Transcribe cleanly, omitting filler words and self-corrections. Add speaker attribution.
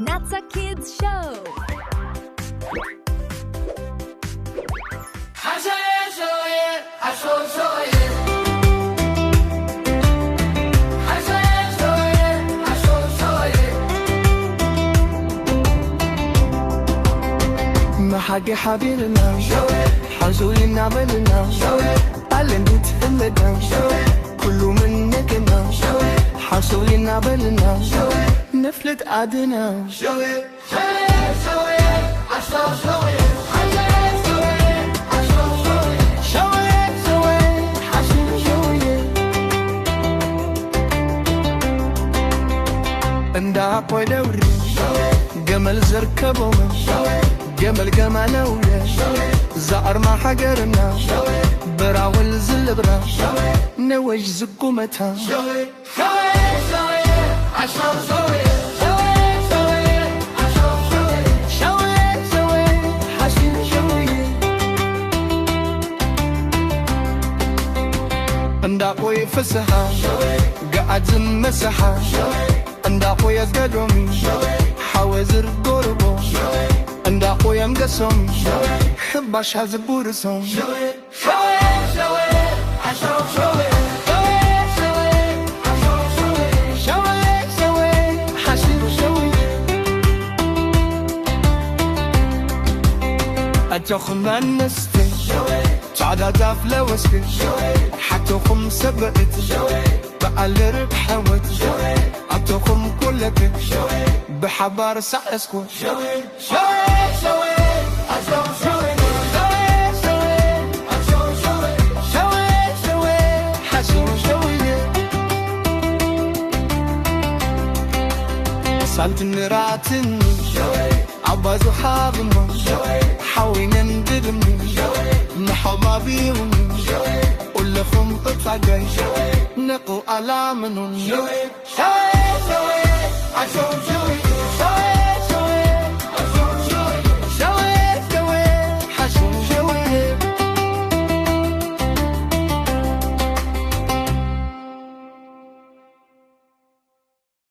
Speaker 1: Natsa Kids Show.
Speaker 2: ما حاجة حبيبنا حزولي نعملنا على ندوت همدنا كله منكنا حزولي نعملنا نفلت قعدنا اندع قولوري جمل زركبونا جمل جمالويا زعر ما حجرنا براول زلبرا نوج زقومتها انداقوي فسحة قاعد زمسحة انداقوي قدومي حوازر قربو انداقوي مقسم حباش هزبورسهم أتوخم النستي تعدى دافلة وسكي حتى خم سبقت بقى ربحوت أتوخم كلك بحبار سعسكو سالتني راتني عبازو حابنا حاوينا ندرمي محوما بيهم قول لهم اطلع جاي نقو على منهم